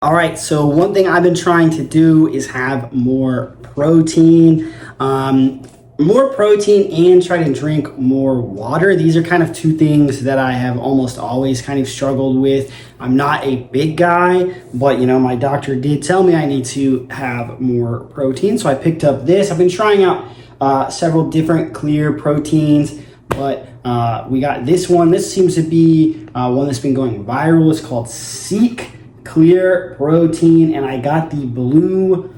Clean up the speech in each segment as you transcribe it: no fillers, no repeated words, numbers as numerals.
All right, so one thing I've been trying to do is have more protein. More protein and try to drink more water. These are kind of two things that I have almost always kind of struggled with. I'm not a big guy, but my doctor did tell me I need to have more protein. So I picked up this. I've been trying out several different clear proteins, but we got this one. This seems to be one that's been going viral. It's called Seeq Clear Protein, and I got the blue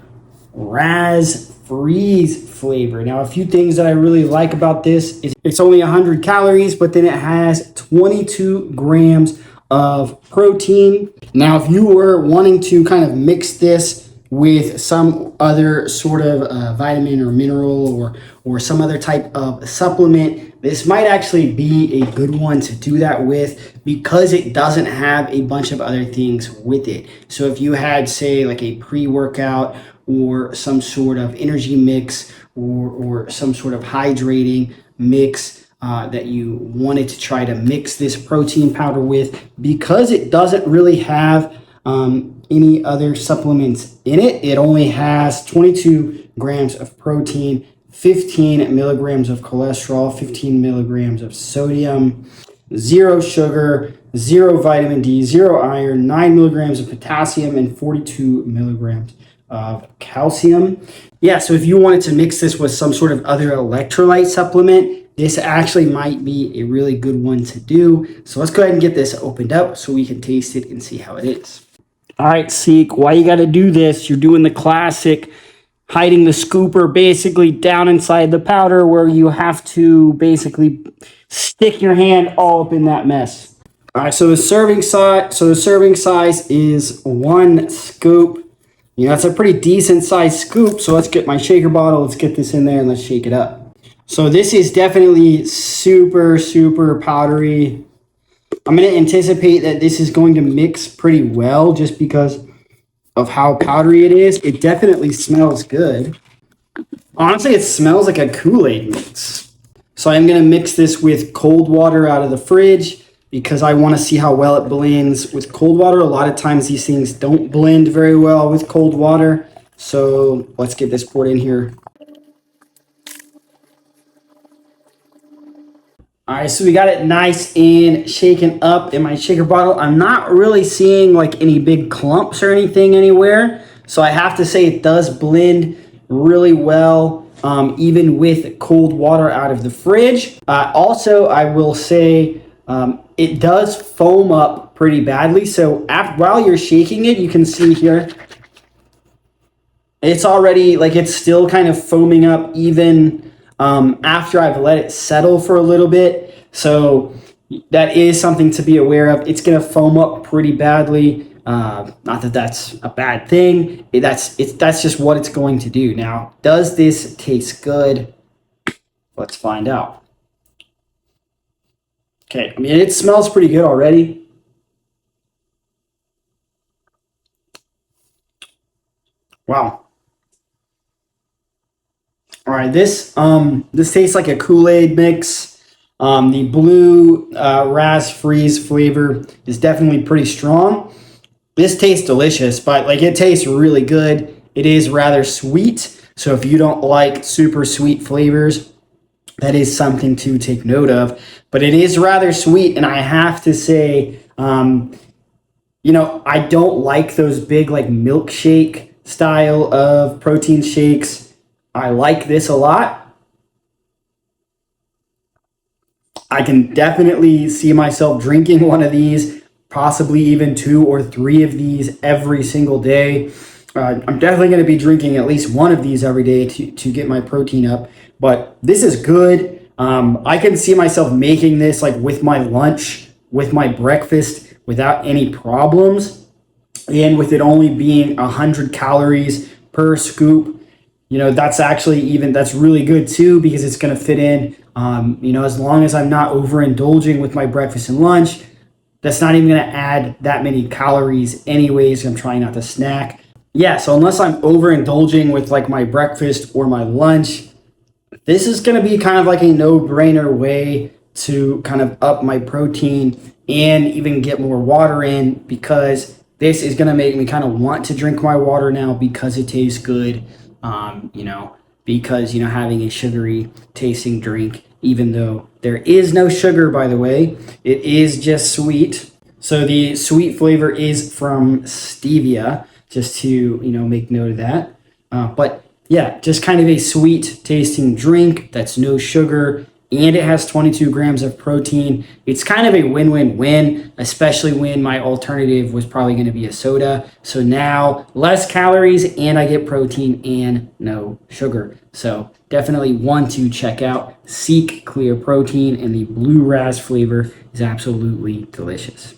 Razz freeze flavor. Now, a few things that I really like about this is it's only 100 calories, but then it has 22 grams of protein. Now, if you were wanting to kind of mix this with some other sort of vitamin or mineral or some other type of supplement, this might actually be a good one to do that with because it doesn't have a bunch of other things with it. So if you had, say, like a pre-workout or some sort of energy mix or some sort of hydrating mix that you wanted to try to mix this protein powder with, because it doesn't really have any other supplements in it. It only has 22 grams of protein, 15 milligrams of cholesterol, 15 milligrams of sodium, 0 sugar, 0 vitamin D, 0 iron, 9 milligrams of potassium, and 42 milligrams of calcium. Yeah, so if you wanted to mix this with some sort of other electrolyte supplement, this actually might be a really good one to do. So let's go ahead and get this opened up so we can taste it and see how it is. All right, Seeq, why you got to do this? You're doing the classic hiding the scooper basically down inside the powder where you have to basically stick your hand all up in that mess. All right, so the serving size is 1 scoop. It's a pretty decent sized scoop. So let's get my shaker bottle. Let's get this in there and let's shake it up. So this is definitely super, super powdery. I'm going to anticipate that this is going to mix pretty well just because of how powdery it is. It definitely smells good. Honestly, it smells like a Kool-Aid mix. So I'm going to mix this with cold water out of the fridge because I want to see how well it blends with cold water. A lot of times these things don't blend very well with cold water. So let's get this poured in here. All right, so we got it nice and shaken up in my shaker bottle. I'm not really seeing like any big clumps or anything anywhere. So I have to say it does blend really well, even with cold water out of the fridge. Also, I will say it does foam up pretty badly. So while you're shaking it, you can see here, it's already like it's still kind of foaming up even after I've let it settle for a little bit. So that is something to be aware of. It's going to foam up pretty badly. Not that that's a bad thing. That's just what it's going to do. Now, does this taste good? Let's find out. Okay, I mean, it smells pretty good already. Wow. All right, this tastes like a Kool-Aid mix. The blue Razz freeze flavor is definitely pretty strong. This tastes delicious, but like it tastes really good. It is rather sweet, so if you don't like super sweet flavors, that is something to take note of. But it is rather sweet, and I have to say, I don't like those big like milkshake style of protein shakes. I like this a lot. I can definitely see myself drinking one of these, possibly even 2 or 3 of these every single day. I'm definitely going to be drinking at least one of these every day to get my protein up. But this is good. I can see myself making this like with my lunch, with my breakfast without any problems. And with it only being 100 calories per scoop, that's really good too, because it's going to fit in, as long as I'm not overindulging with my breakfast and lunch. That's not even going to add that many calories anyways. I'm trying not to snack. Yeah, so unless I'm overindulging with like my breakfast or my lunch, this is going to be kind of like a no-brainer way to kind of up my protein and even get more water in, because this is going to make me kind of want to drink my water now because it tastes good, because, having a sugary tasting drink, even though there is no sugar, by the way, it is just sweet. So the sweet flavor is from stevia, just to, make note of that. But yeah, just kind of a sweet tasting drink that's no sugar, and it has 22 grams of protein. It's kind of a win-win-win, especially when my alternative was probably going to be a soda. So now less calories, and I get protein and no sugar. So definitely one to check out. Seeq Clear Protein, and the blue Razz flavor is absolutely delicious.